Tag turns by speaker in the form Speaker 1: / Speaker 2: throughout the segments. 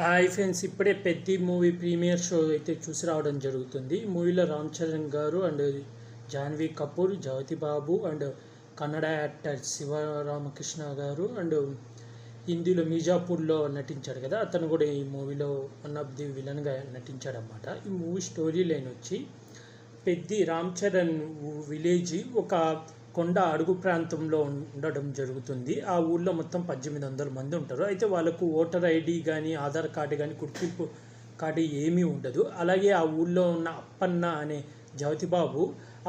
Speaker 1: Hi friends, ఇప్పుడే Peddi movie premiere show అయితే చూసి రావడం జరుగుతుంది. మూవీలో Ram Charan garu and Janhvi Kapoor, Jyothi Babu and Kannada actor Shivaramakrishna garu and హిందీలో మీజాపూర్లో నటించాడు కదా, అతను కూడా ఈ మూవీలో వన్ ఆఫ్ ది విలన్గా నటించాడు అన్నమాట. ఈ మూవీ స్టోరీ లైన్ వచ్చి పెద్ది రామ్ చరణ్ విలేజ్ ఒక కొండ అడుగు ప్రాంతంలో ఉండడం జరుగుతుంది. ఆ ఊళ్ళో మొత్తం 1800 మంది ఉంటారు. అయితే వాళ్ళకు ఓటర్ ఐడి కానీ ఆధార్ కార్డు కానీ గుర్తింపు కార్డు ఏమీ ఉండదు. అలాగే ఆ ఊళ్ళో ఉన్న అప్పన్న అనే జ్యోతిబాబు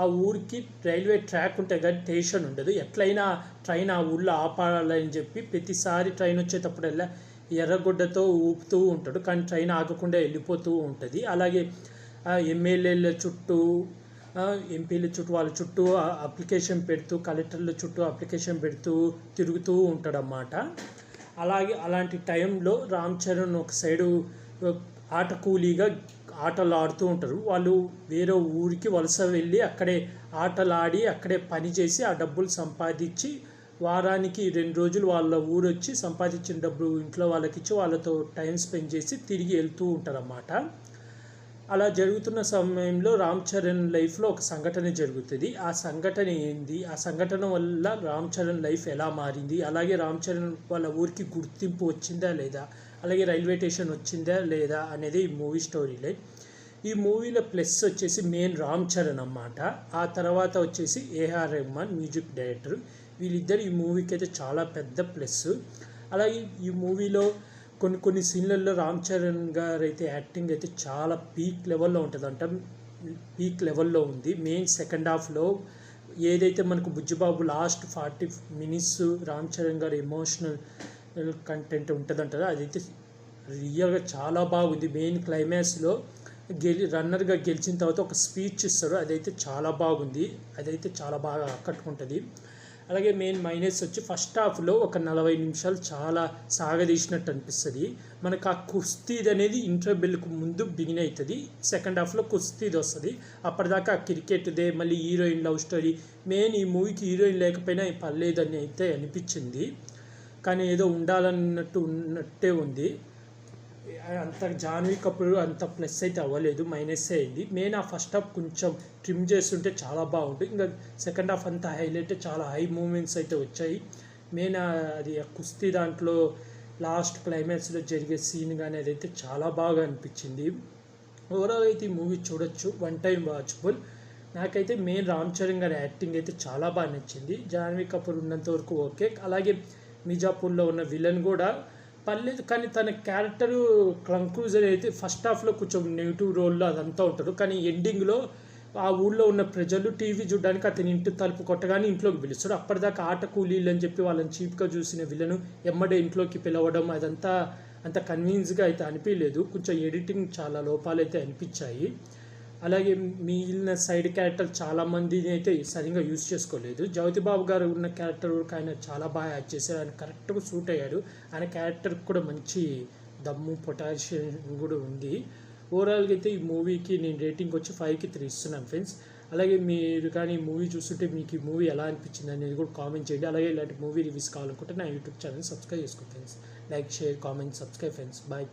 Speaker 1: ఆ ఊరికి రైల్వే ట్రాక్ ఉంటుంది కానీ స్టేషన్ ఉండదు. ఎట్లయినా ట్రైన్ ఆ ఊళ్ళో ఆపాలని చెప్పి ప్రతిసారి ట్రైన్ వచ్చేటప్పుడల్లా ఎర్రగొడ్డతో ఊపుతూ ఉంటాడు, కానీ ట్రైన్ ఆగకుండా వెళ్ళిపోతూ ఉంటుంది. అలాగే ఎమ్మెల్యేల చుట్టూ ఎంపీల చుట్టూ వాళ్ళ చుట్టూ అప్లికేషన్ పెడుతూ, కలెక్టర్ల చుట్టూ అప్లికేషన్ పెడుతూ తిరుగుతూ ఉంటాడన్నమాట. అలాగే అలాంటి టైంలో రామ్ చరణ్ ఒక సైడు ఆట కూలీగా ఆటలు ఆడుతూ ఉంటారు. వాళ్ళు వేరే ఊరికి వలస వెళ్ళి అక్కడే ఆటలు ఆడి అక్కడే పని చేసి ఆ డబ్బులు సంపాదించి వారానికి 2 రోజులు వాళ్ళ ఊరు వచ్చి సంపాదించిన డబ్బులు ఇంట్లో వాళ్ళకి ఇచ్చి వాళ్ళతో టైం స్పెండ్ చేసి తిరిగి వెళ్తూ ఉంటారన్నమాట. అలా జరుగుతున్న సమయంలో రామ్ చరణ్ లైఫ్లో ఒక సంఘటన జరుగుతుంది. ఆ సంఘటన ఏంది, ఆ సంఘటన వల్ల రామ్ చరణ్ లైఫ్ ఎలా మారింది, అలాగే రామ్ చరణ్ వాళ్ళ ఊరికి గుర్తింపు వచ్చిందా లేదా, అలాగే రైల్వే స్టేషన్ వచ్చిందా లేదా అనేది ఈ మూవీ స్టోరీ లైన్. ఈ మూవీలో ప్లస్ వచ్చేసి మెయిన్ రామ్ చరణ్ అన్నమాట. ఆ తర్వాత వచ్చేసి ఏఆర్ రెహమాన్ మ్యూజిక్ డైరెక్టర్. వీళ్ళిద్దరు ఈ మూవీకి అయితే చాలా పెద్ద ప్లస్. అలాగే ఈ మూవీలో కొన్ని సీన్లలో రామ్ చరణ్ గారు అయితే యాక్టింగ్ అయితే చాలా పీక్ లెవెల్లో ఉంటుంది, అంటే పీక్ లెవెల్లో ఉంది. మెయిన్ సెకండ్ హాఫ్లో ఏదైతే మనకు బుజ్జిబాబు లాస్ట్ 40 minutes రామ్ చరణ్ గారు ఎమోషనల్ కంటెంట్ ఉంటుందంటారు, అదైతే రియల్గా చాలా బాగుంది. మెయిన్ క్లైమాక్స్లో రన్నర్గా గెలిచిన తర్వాత ఒక స్పీచ్ ఇస్తారు, అదైతే చాలా బాగుంది, అదైతే చాలా బాగా ఆకట్టుకుంటుంది. అలాగే మెయిన్ మైనస్ వచ్చి ఫస్ట్ హాఫ్లో ఒక 40 నిమిషాలు చాలా సాగదీసినట్టు అనిపిస్తుంది. మనకు ఆ కుస్తీది అనేది ఇంటర్వెల్కు ముందు బిగిన్ అవుతుంది. సెకండ్ హాఫ్లో కుస్తీది వస్తుంది. అప్పటిదాకా క్రికెట్దే, మళ్ళీ హీరోయిన్ లవ్ స్టోరీ. మెయిన్ ఈ మూవీకి హీరోయిన్ లేకపోయినా పర్లేదని అయితే అనిపించింది, కానీ ఏదో ఉన్నట్టే ఉంది. అంత జాన్వీ కపూర్ అంత ప్లస్ అయితే అవ్వలేదు, మైనస్ అయింది. మెయిన్ ఆ ఫస్ట్ హాఫ్ కొంచెం ట్రిమ్ చేస్తుంటే చాలా బాగుంటుంది. ఇంకా సెకండ్ హాఫ్ అంతా హైలైట్, చాలా హై మూమెంట్స్ అయితే వచ్చాయి. మెయిన్ అది కుస్తీ దాంట్లో లాస్ట్ క్లైమాక్స్లో జరిగే సీన్ కానీ అదైతే చాలా బాగా అనిపించింది. ఓవరాల్ అయితే ఈ మూవీ చూడొచ్చు, 1 time వాచబుల్. నాకైతే మెయిన్ రామ్ చరణ్ గారి యాక్టింగ్ అయితే చాలా బాగా నచ్చింది. జాన్వీ కపూర్ ఉన్నంత వరకు ఓకే. అలాగే మీజాపూర్లో ఉన్న విలన్ కూడా పర్లేదు, కానీ తన క్యారెక్టరు కంక్లూజన్ అయితే ఫస్ట్ హాఫ్లో కొంచెం నెగిటివ్ రోల్లో అదంతా ఉంటాడు, కానీ ఎండింగ్లో ఆ ఊళ్ళో ఉన్న ప్రజలు టీవీ చూడడానికి అతని ఇంటి తలుపు కొట్టగానే ఇంట్లోకి పిలుస్తాడు. అప్పటిదాకా ఆట కూలీలు అని చెప్పి వాళ్ళని చీప్గా చూసిన విలను ఎమ్మడే ఇంట్లోకి పిలవడం అదంతా అంత కన్విన్స్గా అయితే అనిపించలేదు. కొంచెం ఎడిటింగ్ చాలా లోపాలు అయితే అనిపించాయి. అలాగే మిగిలిన సైడ్ క్యారెక్టర్ చాలామందిని అయితే సరిగ్గా యూజ్ చేసుకోలేదు. జ్యోతిబాబు గారు ఉన్న క్యారెక్టర్ ఆయన చాలా బాగా యాక్ట్ చేశారు, ఆయన కరెక్ట్గా సూట్ అయ్యాడు. ఆయన క్యారెక్టర్కి కూడా మంచి దమ్ము పొటాషియం కూడా ఉంది. ఓవరాల్గా అయితే ఈ మూవీకి నేను రేటింగ్ వచ్చి 5కి 3 ఇస్తున్నాను ఫ్రెండ్స్. అలాగే మీరు కానీ ఈ మూవీ చూస్తుంటే మీకు ఈ మూవీ ఎలా అనిపించింది అనేది కూడా కామెంట్ చేయండి. అలాగే ఇలాంటి మూవీ రివ్యూస్ కావాలనుకుంటే నా యూట్యూబ్ ఛానల్ సబ్స్క్రైబ్ చేసుకోండి friends. Like, share, comment, subscribe friends. Bye.